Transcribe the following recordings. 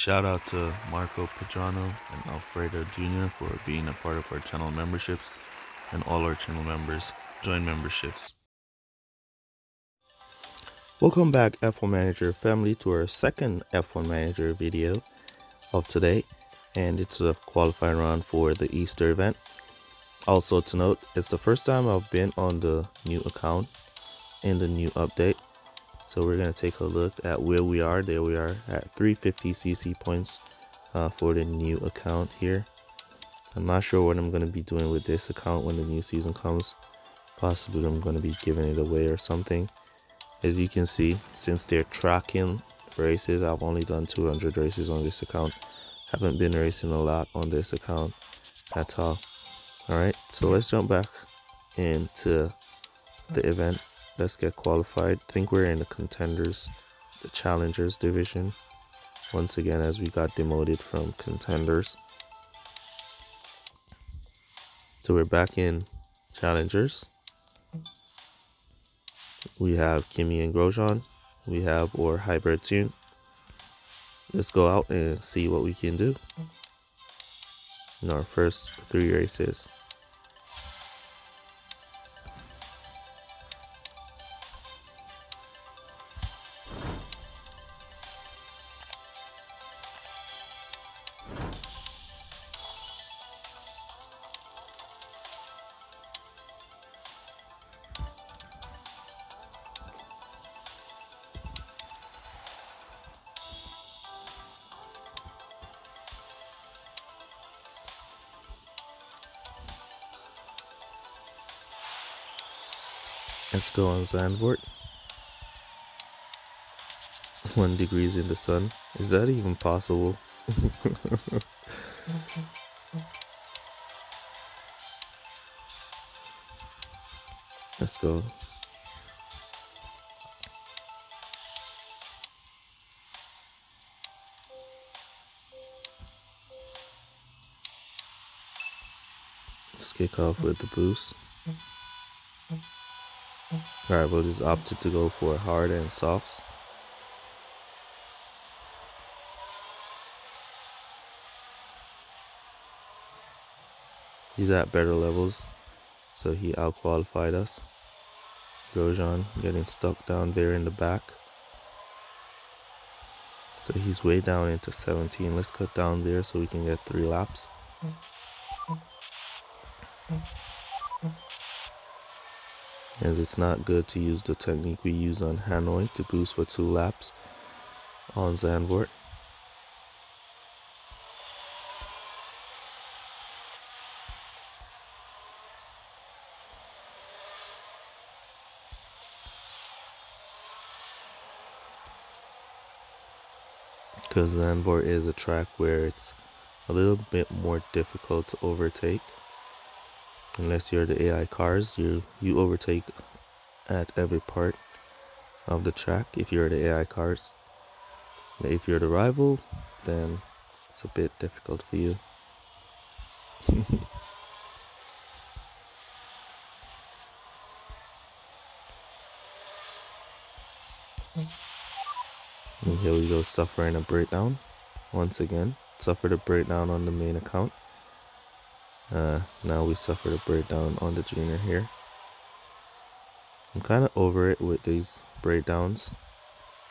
Shout out to Marco Pedrano and Alfredo Jr. for being a part of our channel memberships, and all our channel members join memberships. Welcome back, F1 Manager family, to our second F1 Manager video of today, and it's a qualifying round for the Easter event. Also to note, it's the first time I've been on the new account in the new update. So we're going to take a look at where we are. There we are at 350cc points for the new account here. I'm not sure what I'm going to be doing with this account when the new season comes. Possibly I'm going to be giving it away or something. As you can see, since they're tracking races, I've only done 200 races on this account. Haven't been racing a lot on this account at all. Alright, so let's jump back into the event. Let's get qualified. I think we're in the contenders, the challengers division. Once again, as we got demoted from contenders. So we're back in challengers. We have Kimi and Grosjean. We have our hybrid tune. Let's go out and see what we can do in our first 3 races. Let's go on Zandvoort. 1 degrees in the sun. Is that even possible? Let's go. Let's kick off with the boost. Alright, we'll just opted to go for hard and softs. He's at better levels, so he out-qualified us. Grosjean getting stuck down there in the back. So he's way down into 17. Let's cut down there so we can get 3 laps. As it's not good to use the technique we use on Hanoi to boost for 2 laps on Zandvoort. Because Zandvoort is a track where it's a little bit more difficult to overtake. Unless you're the AI cars, you overtake at every part of the track if you're the AI cars. If you're the rival, then it's a bit difficult for you. And here we go, suffering a breakdown once again. Suffered a breakdown on the main account. Now we suffered a breakdown on the junior here. I'm kind of over it with these breakdowns.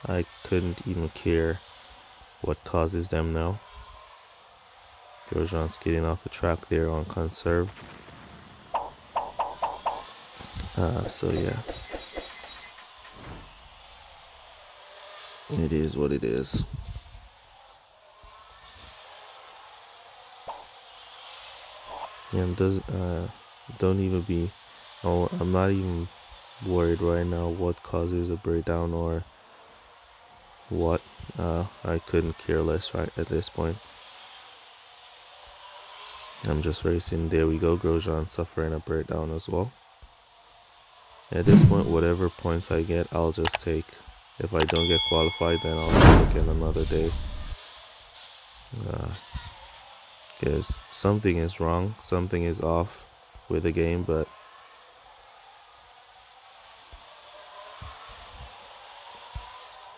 I couldn't even care what causes them now. Grosjean skating off the track there on conserve. So yeah, it is what it is. And don't even be, oh, I'm not even worried right now what causes a breakdown or what. I couldn't care less right at this point. I'm just racing. There we go, Grosjean suffering a breakdown as well. At this point, whatever points I get, I'll just take. If I don't get qualified, then I'll take it another day. Because something is wrong, something is off with the game, but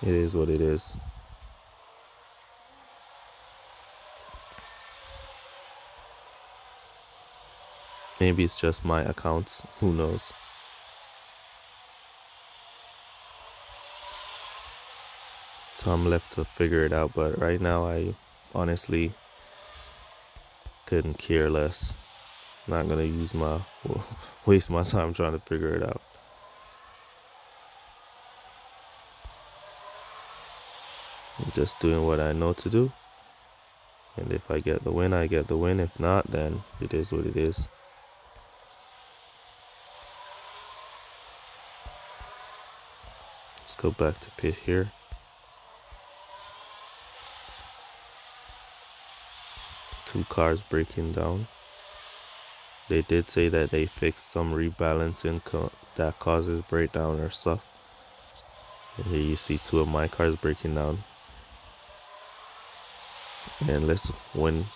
it is what it is. Maybe it's just my accounts, who knows. So I'm left to figure it out, but right now I honestly couldn't care less. Not gonna waste my time trying to figure it out. I'm just doing what I know to do, and if I get the win, I get the win. If not, then it is what it is. Let's go back to pit here. Two cars breaking down. They did say that they fixed some rebalancing that causes breakdown or stuff. And here you see two of my cars breaking down. And when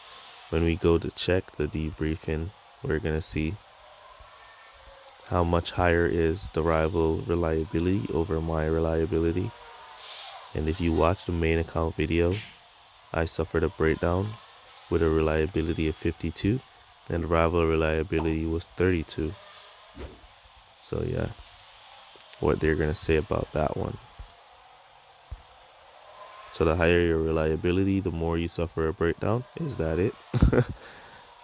we go to check the debriefing, we're gonna see how much higher is the rival reliability over my reliability. And if you watch the main account video, I suffered a breakdown with a reliability of 52 and rival reliability was 32. So yeah, what they're gonna say about that one. So the higher your reliability, the more you suffer a breakdown. Is that it?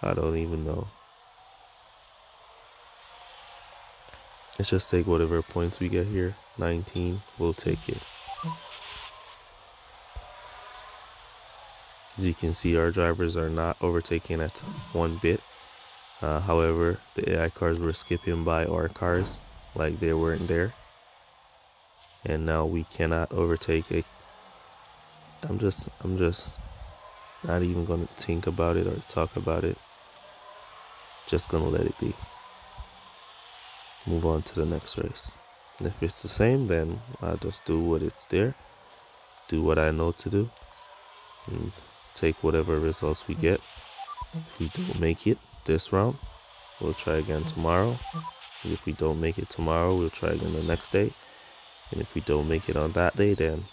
I don't even know. Let's just take whatever points we get here. 19, we'll take it. As you can see, our drivers are not overtaking at 1 bit. However, the AI cars were skipping by our cars like they weren't there. And now we cannot overtake it. I'm just not even gonna think about it or talk about it. Just gonna let it be. Move on to the next race. If it's the same, then I'll just do what it's there. Do what I know to do. And take whatever results we get. If we don't make it this round, we'll try again tomorrow. And if we don't make it tomorrow, we'll try again the next day. And if we don't make it on that day, then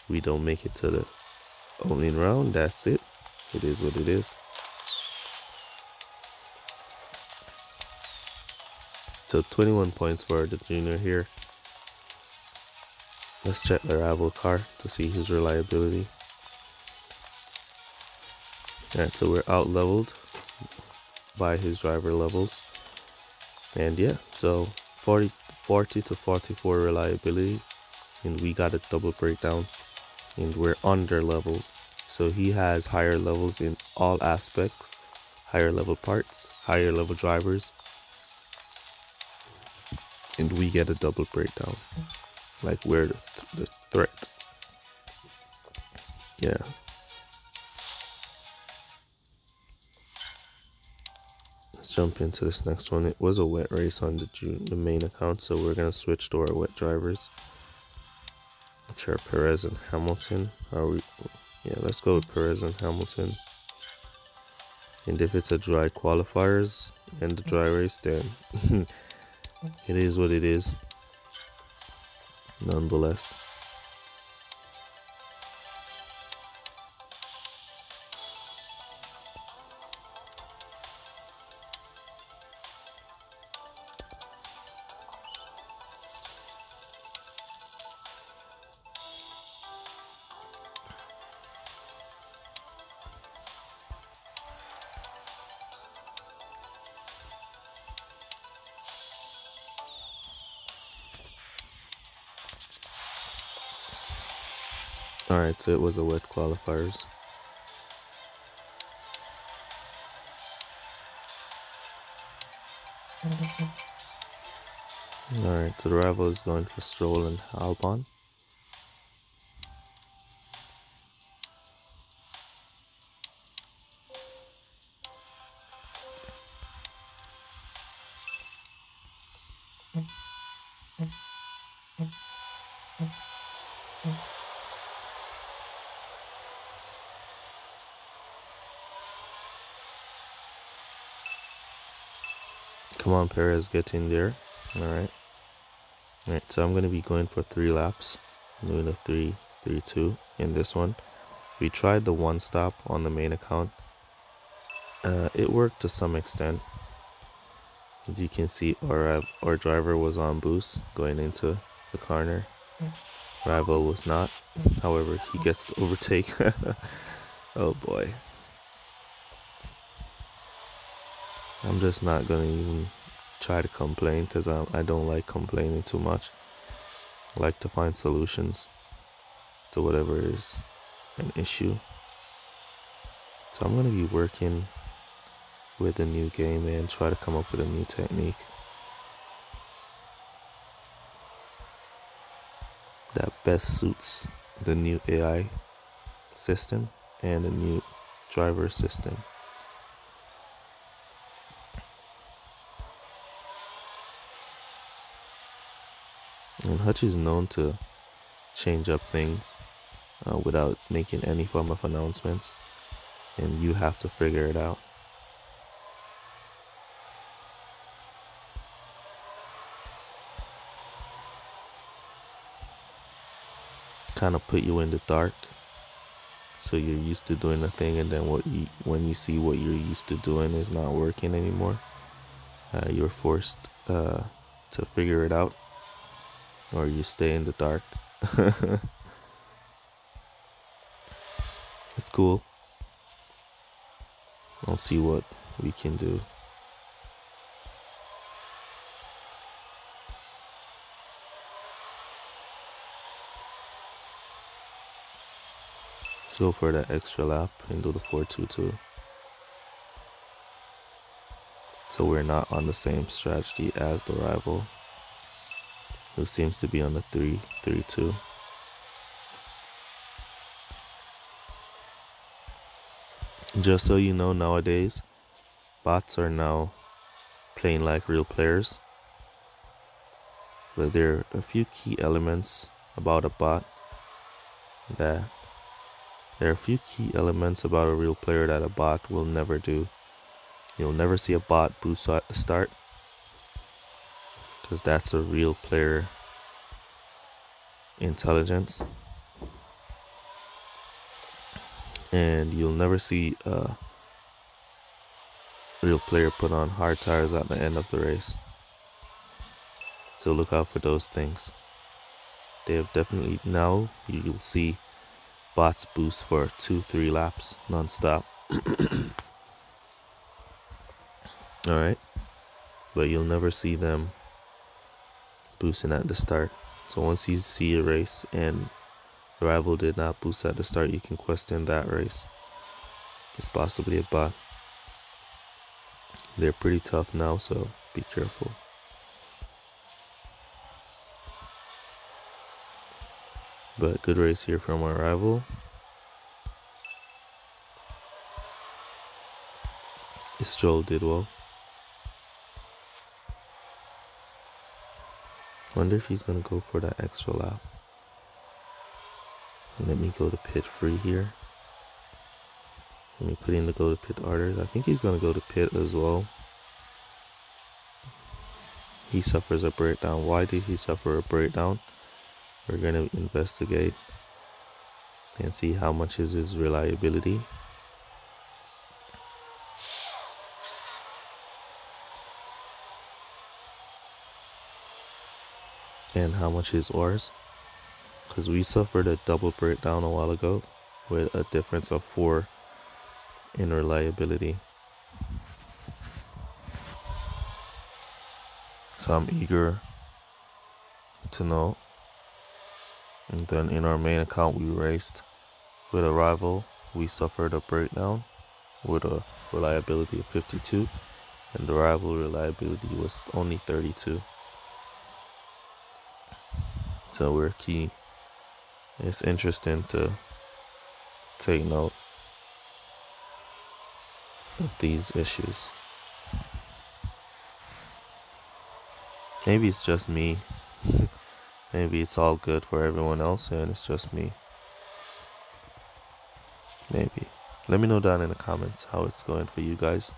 we don't make it to the opening round. That's it. It is what it is. So 21 points for the junior here. Let's check the rival car to see his reliability. Alright, so we're out leveled by his driver levels. And yeah, so 40 to 44 reliability. And we got a double breakdown. And we're under level. So he has higher levels in all aspects. Higher level parts, higher level drivers. And we get a double breakdown. Like we're the threat. Yeah. Let's jump into this next one. It was a wet race on the main account, so we're gonna switch to our wet drivers. Which are Perez and Hamilton. Yeah, let's go with Perez and Hamilton. And if it's a dry qualifiers and the dry race, then it is what it is. Nonetheless. Alright, so it was a wet qualifiers. Alright, so the rival is going for Stroll and Albon. Come on, Perez, get in there. Alright. Alright, so I'm going to be going for 3 laps. I'm doing a 3-3-2 in this one. We tried the one stop on the main account. It worked to some extent. As you can see, our driver was on boost going into the corner. Rival was not. However, he gets to overtake. Oh boy. I'm just not gonna even try to complain because I don't like complaining too much. I like to find solutions to whatever is an issue. So I'm gonna be working with a new game and try to come up with a new technique that best suits the new AI system and the new driver system. And Hutch is known to change up things without making any form of announcements, and you have to figure it out. Kind of put you in the dark, so you're used to doing a thing, and then when you see what you're used to doing is not working anymore, you're forced to figure it out, or you stay in the dark. It's cool. I'll see what we can do. Let's go for that extra lap and do the 4-2-2. So we're not on the same strategy as the rival, who seems to be on the 3-3-2. Just so you know, nowadays, bots are now playing like real players. But there are a few key elements about a bot that there are a few key elements about a real player that a bot will never do. You'll never see a bot boost at the start, because that's a real player intelligence. And you'll never see a real player put on hard tires at the end of the race. So look out for those things. They have definitely, now you'll see bots boost for 2-3 laps non-stop. Alright, but you'll never see them boosting at the start. So once you see a race and the rival did not boost at the start, you can question that race. It's possibly a bot. They're pretty tough now, so be careful. But good race here from our rival. Stroll did well. Wonder if he's gonna go for that extra lap. Let me go to pit free here. Let me put in the go to pit orders. I think he's gonna go to pit as well. He suffers a breakdown. Why did he suffer a breakdown? We're gonna investigate and see how much is his reliability. And how much is ours, because we suffered a double breakdown a while ago with a difference of 4 in reliability. So I'm eager to know. And then in our main account, we raced with a rival. We suffered a breakdown with a reliability of 52, and the rival reliability was only 32. So we're key. It's interesting to take note of these issues. Maybe it's just me. Maybe it's all good for everyone else and it's just me. Maybe. Let me know down in the comments how it's going for you guys.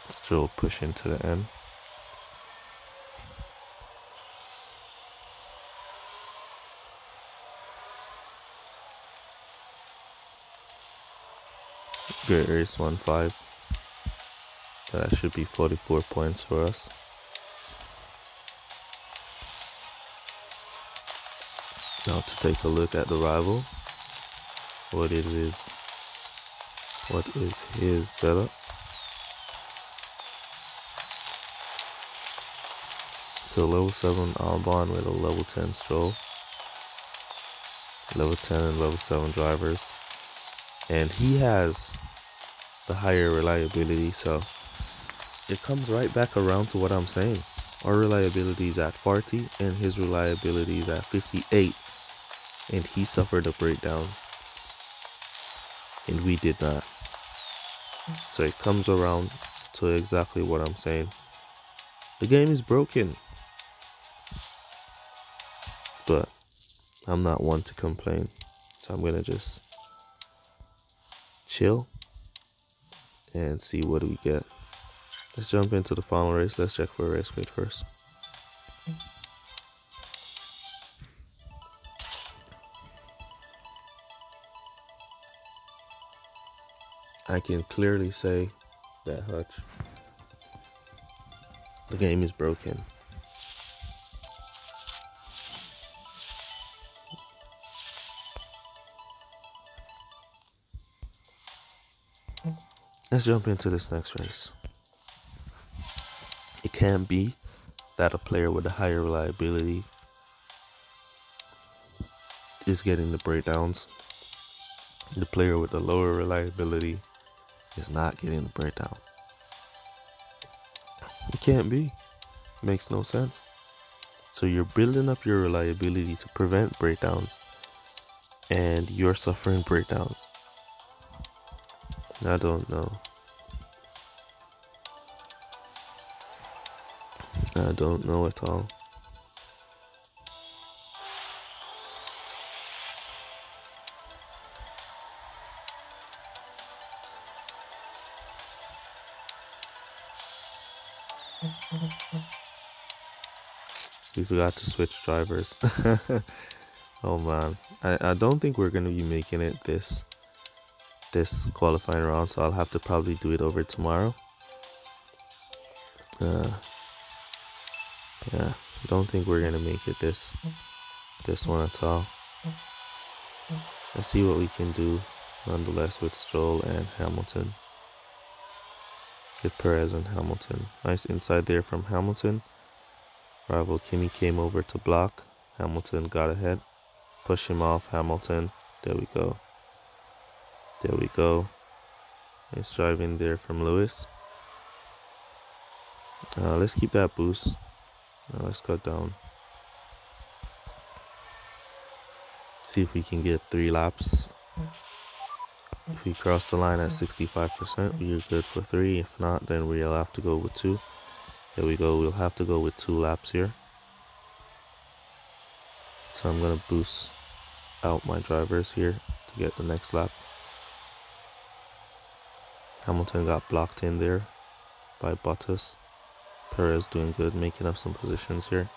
Still pushing to the end. Great Race 1-5. That should be 44 points for us. Now to take a look at the rival. What is his setup? So level 7 Albon with a level 10 Stroll. Level 10 and level 7 drivers. And he has the higher reliability, so it comes right back around to what I'm saying. Our reliability is at 40 and his reliability is at 58. And he suffered a breakdown. And we did not. So it comes around to exactly what I'm saying. The game is broken. But I'm not one to complain. So I'm gonna just chill and see what we get. Let's jump into the final race. Let's check for a race quit first. I can clearly say that Hutch, the game is broken. Let's jump into this next race. It can't be that a player with a higher reliability is getting the breakdowns. The player with the lower reliability is not getting the breakdown. It can't be. It makes no sense. So you're building up your reliability to prevent breakdowns, and you're suffering breakdowns. I don't know. I don't know at all. We forgot to switch drivers. Oh man, I don't think we're gonna be making it this qualifying round, so I'll have to probably do it over tomorrow. Yeah, I don't think we're gonna make it this one at all. Let's see what we can do nonetheless with Stroll and Hamilton. With Perez and Hamilton. Nice inside there from Hamilton. Rival Kimi came over to block. Hamilton got ahead. Push him off, Hamilton. There we go. There we go. Nice driving there from Lewis. Let's keep that boost. Now let's cut down. See if we can get 3 laps. If we cross the line at 65%, we're good for 3. If not, then we'll have to go with 2. There we go. We'll have to go with 2 laps here. So I'm going to boost out my drivers here to get the next lap. Hamilton got blocked in there by Bottas. Perez doing good, making up some positions here.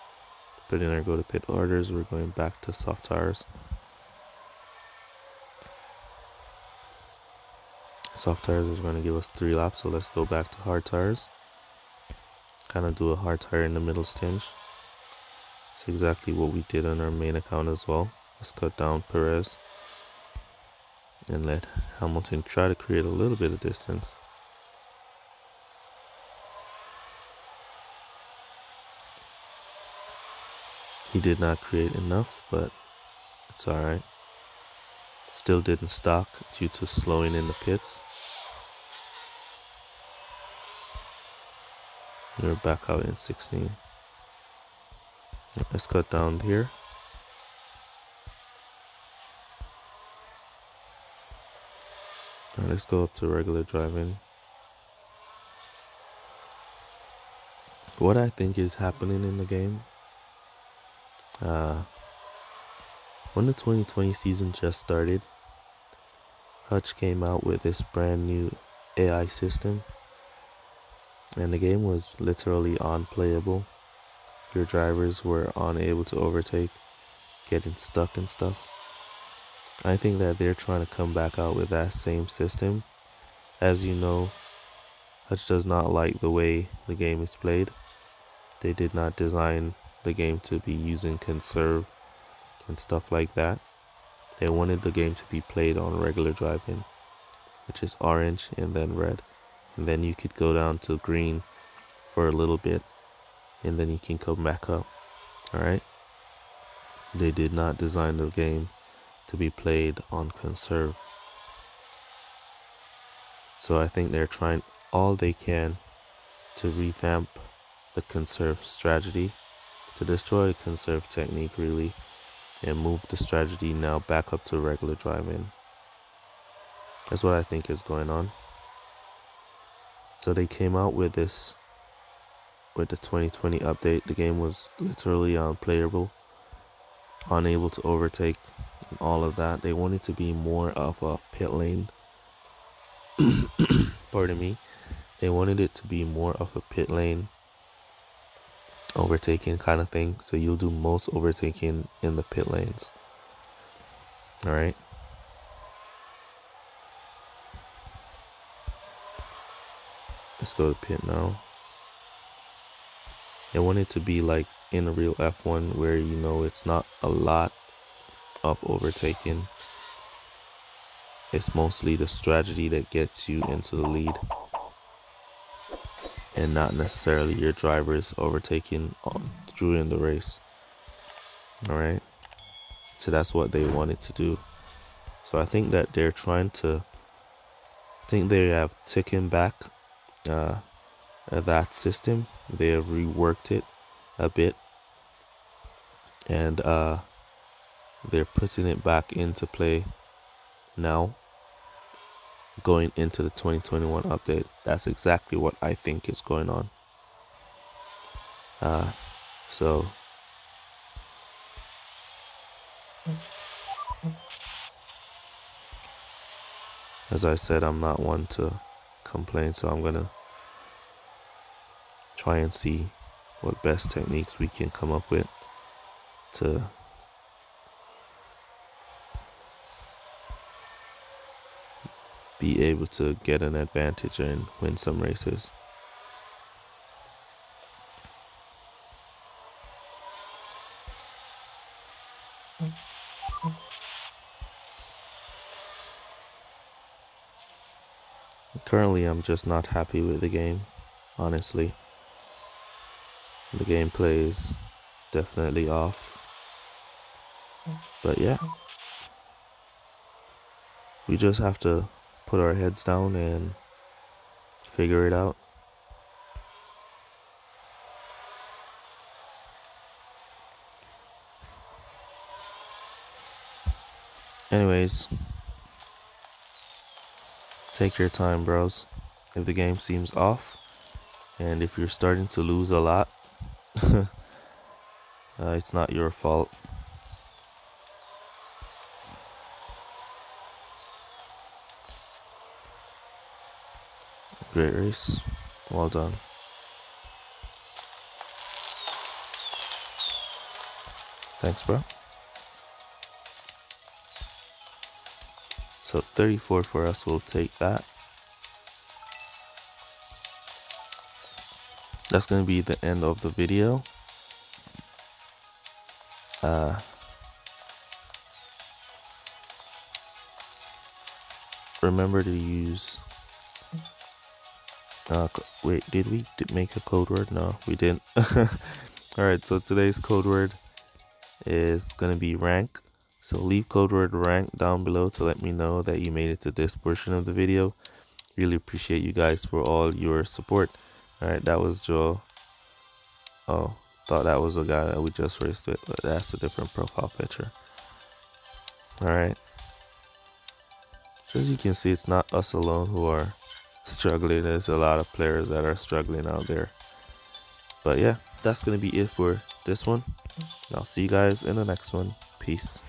Putting our go to pit orders. We're going back to soft tires. Soft tires is going to give us 3 laps, so let's go back to hard tires. Kind of do a hard tire in the middle stinge. It's exactly what we did on our main account as well. Let's cut down Perez and let Hamilton try to create a little bit of distance. He did not create enough, but it's alright. Still didn't stock due to slowing in the pits. We're back out in 16. Let's cut down here. Alright, let's go up to regular driving. What I think is happening in the game, when the 2020 season just started, Hutch came out with this brand new AI system, and the game was literally unplayable. Your drivers were unable to overtake, getting stuck and stuff. I think that they're trying to come back out with that same system As you know, Hutch does not like the way the game is played. They did not design the game to be using conserve and stuff like that. They wanted the game to be played on regular driving, which is orange and then red. And then you could go down to green for a little bit, and then you can come back up. Alright? They did not design the game to be played on conserve. So I think they're trying all they can to revamp the conserve strategy, to destroy the conserve technique really, and move the strategy now back up to regular driving. That's what I think is going on. So they came out with this, with the 2020 update. The game was literally unplayable, unable to overtake, and all of that. They wanted to be more of a pit lane. Pardon me. They wanted it to be more of a pit lane overtaking kind of thing. So you'll do most overtaking in the pit lanes. Alright. Let's go to pit now. They want it to be like in a real F1 where you know it's not a lot of overtaking. It's mostly the strategy that gets you into the lead, and not necessarily your drivers overtaking during the race. Alright, so that's what they wanted to do. So I think that they're trying to, they have taken back that system. They have reworked it a bit, and they're putting it back into play now, going into the 2021 update. That's exactly what I think is going on. So as I said, I'm not one to complain, so I'm gonna try and see what best techniques we can come up with to be able to get an advantage and win some races. Currently, I'm just not happy with the game, honestly. The gameplay is definitely off. But yeah, we just have to put our heads down and figure it out. Anyways, take your time, bros. If the game seems off, and if you're starting to lose a lot, it's not your fault. Great race. Well done. Thanks, bro. So 34 for us, we'll take that. That's going to be the end of the video. Remember to use wait, did we make a code word? No, we didn't. Alright, so today's code word is gonna be rank. So leave code word rank down below to let me know that you made it to this portion of the video. Really appreciate you guys for all your support. Alright, that was Joel. Oh, thought that was a guy that we just raced with, but that's a different profile picture. Alright. So as you can see, it's not us alone who are struggling. There's a lot of players that are struggling out there. But yeah, that's going to be it for this one. I'll see you guys in the next one. Peace.